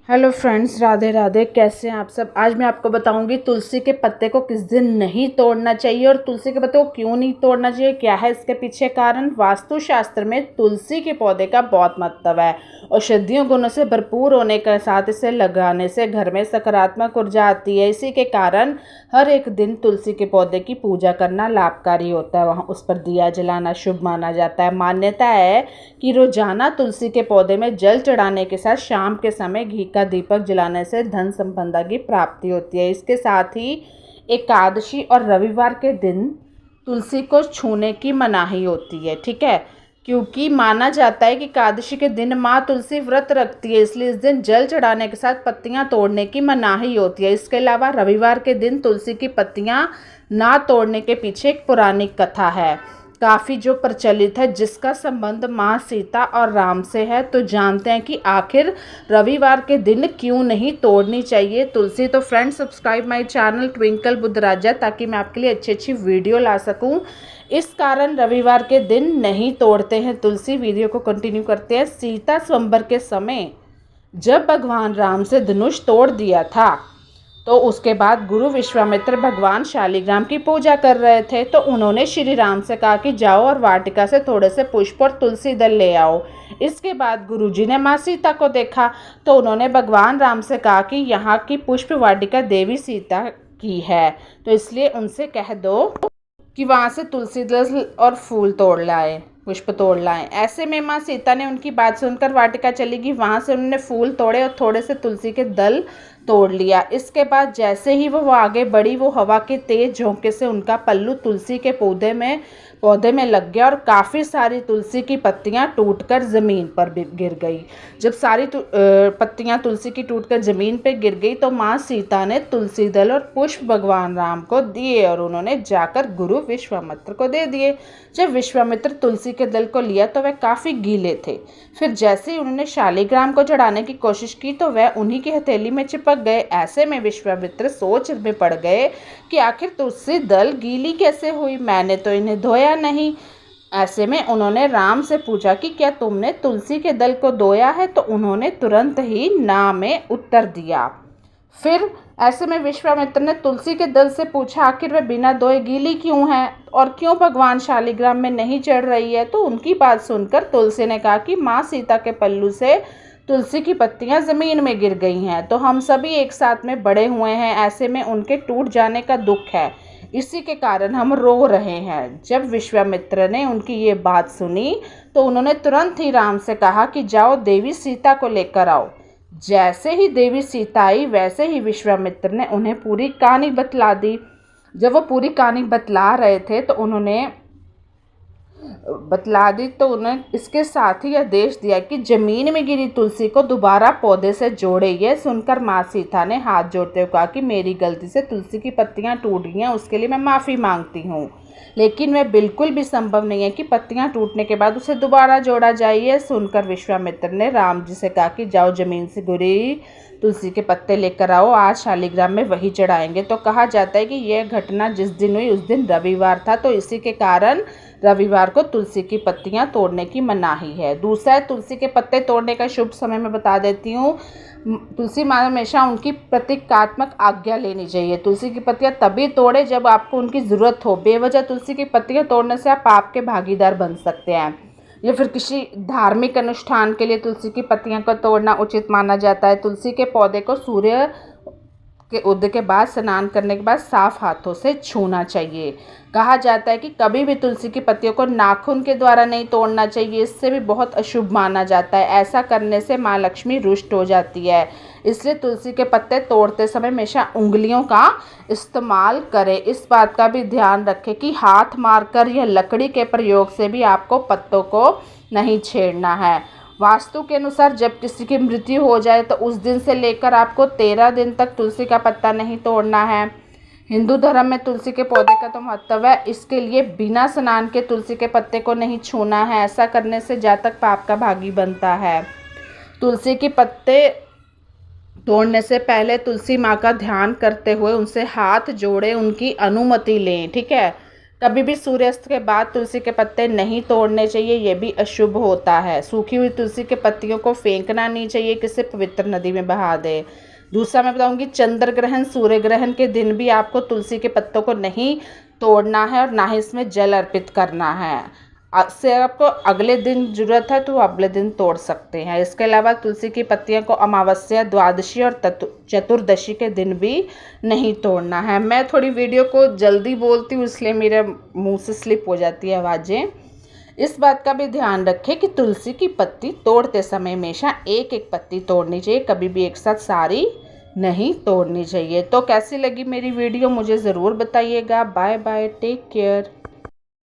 Hello friends, Radhe Radhe. कैसे हैं आप सब। आज मैं आपको बताऊंगी तुलसी के पत्ते को किस दिन नहीं तोड़ना चाहिए और तुलसी के पत्ते को क्यों नहीं तोड़ना चाहिए, क्या है इसके पीछे कारण। वास्तुशास्त्र में तुलसी के पौधे का बहुत महत्व है। औषधीय गुणों से भरपूर होने के साथ इसे लगाने से घर में सकारात्मक ऊर्जा आती है। इसी के कारण हर एक दिन तुलसी के पौधे की पूजा करना लाभकारी होता है। वहाँ उस पर दिया जलाना शुभ माना जाता है। मान्यता है कि रोजाना तुलसी के पौधे में जल चढ़ाने के साथ शाम के समय घी का दीपक जलाने से धन संपदा की प्राप्ति होती है। इसके साथ ही एकादशी और रविवार के दिन तुलसी को छूने की मनाही होती है, ठीक है, क्योंकि माना जाता है कि एकादशी के दिन माँ तुलसी व्रत रखती है, इसलिए इस दिन जल चढ़ाने के साथ पत्तियां तोड़ने की मनाही होती है। इसके अलावा रविवार के दिन तुलसी की पत्तियां ना तोड़ने के पीछे एक पौराणिक कथा है, काफ़ी जो प्रचलित है, जिसका संबंध माँ सीता और राम से है। तो जानते हैं कि आखिर रविवार के दिन क्यों नहीं तोड़नी चाहिए तुलसी। तो friends, subscribe my channel Twinkle Buddharaja, ताकि मैं आपके लिए अच्छी अच्छी वीडियो ला सकूं। इस कारण रविवार के दिन नहीं तोड़ते हैं तुलसी। वीडियो को कंटिन्यू करते हैं। सीता स्वयंवर के समय जब भगवान राम से धनुष तोड़ दिया था, तो उसके बाद गुरु विश्वामित्र भगवान शालिग्राम की पूजा कर रहे थे। तो उन्होंने श्री राम से कहा कि जाओ और वाटिका से थोड़े से पुष्प और तुलसी दल ले आओ। इसके बाद गुरुजी ने माँ सीता को देखा, तो उन्होंने भगवान राम से कहा कि यहाँ की पुष्प वाटिका देवी सीता की है, तो इसलिए उनसे कह दो कि वहाँ से तुलसी दल और फूल तोड़ लाए, पुष्प तोड़ लाएं। ऐसे में माँ सीता ने उनकी बात सुनकर वाटिका चली गई। वहाँ से उन्होंने फूल तोड़े और थोड़े से तुलसी के दल तोड़ लिया। इसके बाद जैसे ही वो आगे बढ़ी, वो हवा के तेज झोंके से उनका पल्लू तुलसी के पौधे में लग गया और काफ़ी सारी तुलसी की पत्तियां टूटकर ज़मीन पर गिर गई। जब सारी पत्तियां तुलसी की टूटकर ज़मीन पर गिर गई, तो माँ सीता ने तुलसी दल और पुष्प भगवान राम को दिए और उन्होंने जाकर गुरु विश्वामित्र को दे दिए। जब विश्वामित्र तुलसी के दल को लिया तो वह काफ़ी गीले थे। फिर जैसे ही उन्होंने शालिग्राम को चढ़ाने की कोशिश की, तो वह उन्हीं की हथेली में चिपक गए। ऐसे में विश्वामित्र सोच में पड़ गए कि आखिर तुलसी दल गीली कैसे हुई, मैंने तो इन्हें धोया नहीं। ऐसे में उन्होंने राम से पूछा कि क्या तुमने तुलसी के दल को धोया है, तो उन्होंने तुरंत ही ना में उत्तर दिया। फिर ऐसे में विश्वामित्र ने तुलसी के दल से पूछा आखिर वह बिना धोए गीली क्यों है और क्यों भगवान शालिग्राम में नहीं चढ़ रही है। तो उनकी बात सुनकर तुलसी ने कहा कि माँ सीता के पल्लू से तुलसी की पत्तियां जमीन में गिर गई हैं, तो हम सभी एक साथ में बड़े हुए हैं, ऐसे में उनके टूट जाने का दुख है, इसी के कारण हम रो रहे हैं। जब विश्वामित्र ने उनकी ये बात सुनी, तो उन्होंने तुरंत ही राम से कहा कि जाओ देवी सीता को लेकर आओ। जैसे ही देवी सीता आई, वैसे ही विश्वामित्र ने उन्हें पूरी कहानी बतला दी। जब वो पूरी कहानी बतला रहे थे, तो उन्हें इसके साथ ही आदेश दिया कि जमीन में गिरी तुलसी को दोबारा पौधे से जोड़े। यह सुनकर माँ सीता ने हाथ जोड़ते हुए कहा कि मेरी गलती से तुलसी की पत्तियां टूट गई हैं, उसके लिए मैं माफ़ी मांगती हूँ, लेकिन वह बिल्कुल भी संभव नहीं है कि पत्तियां टूटने के बाद उसे दोबारा जोड़ा जाए। यह सुनकर विश्वामित्र ने राम जी से कहा कि जाओ जमीन से गिरी तुलसी के पत्ते लेकर आओ, आज शालिग्राम में वही चढ़ाएंगे। तो कहा जाता है कि यह घटना जिस दिन हुई उस दिन रविवार था, तो इसी के कारण रविवार को तुलसी की पत्तियां तोड़ने की मनाही है। दूसरा है तुलसी के पत्ते तोड़ने का शुभ समय मैं बता देती हूँ। तुलसी माँ हमेशा उनकी प्रतीकात्मक आज्ञा लेनी चाहिए। तुलसी की पत्तियां तभी तोड़े जब आपको उनकी ज़रूरत हो। बेवजह तुलसी की पत्तियां तोड़ने से आप पाप के भागीदार बन सकते हैं, या फिर किसी धार्मिक अनुष्ठान के लिए तुलसी की पत्तियां को तोड़ना उचित माना जाता है। तुलसी के पौधे को सूर्य के उदय के बाद स्नान करने के बाद साफ हाथों से छूना चाहिए। कहा जाता है कि कभी भी तुलसी की पत्तियों को नाखून के द्वारा नहीं तोड़ना चाहिए, इससे भी बहुत अशुभ माना जाता है। ऐसा करने से माँ लक्ष्मी रुष्ट हो जाती है, इसलिए तुलसी के पत्ते तोड़ते समय हमेशा उंगलियों का इस्तेमाल करें। इस बात का भी ध्यान रखें कि हाथ मारकर या लकड़ी के प्रयोग से भी आपको पत्तों को नहीं छेड़ना है। वास्तु के अनुसार जब किसी की मृत्यु हो जाए, तो उस दिन से लेकर आपको 13 दिन तक तुलसी का पत्ता नहीं तोड़ना है। हिंदू धर्म में तुलसी के पौधे का तो महत्व है, इसके लिए बिना स्नान के तुलसी के पत्ते को नहीं छूना है। ऐसा करने से जातक पाप का भागी बनता है। तुलसी के पत्ते तोड़ने से पहले तुलसी माँ का ध्यान करते हुए उनसे हाथ जोड़े उनकी अनुमति लें, ठीक है। कभी भी सूर्यास्त के बाद तुलसी के पत्ते नहीं तोड़ने चाहिए, ये भी अशुभ होता है। सूखी हुई तुलसी के पत्तियों को फेंकना नहीं चाहिए, किसी पवित्र नदी में बहा दे। दूसरा मैं बताऊंगी, चंद्र ग्रहण सूर्य ग्रहण के दिन भी आपको तुलसी के पत्तों को नहीं तोड़ना है और ना ही इसमें जल अर्पित करना है। से आपको अगले दिन ज़रूरत है तो अगले दिन तोड़ सकते हैं। इसके अलावा तुलसी की पत्तियों को अमावस्या, द्वादशी और चतुर्दशी के दिन भी नहीं तोड़ना है। मैं थोड़ी वीडियो को जल्दी बोलती हूँ, इसलिए मेरे मुंह से स्लिप हो जाती है आवाज़ें। इस बात का भी ध्यान रखें कि तुलसी की पत्ती तोड़ते समय हमेशा एक एक पत्ती तोड़नी चाहिए, कभी भी एक साथ सारी नहीं तोड़नी चाहिए। तो कैसी लगी मेरी वीडियो मुझे ज़रूर बताइएगा। Bye bye, take care.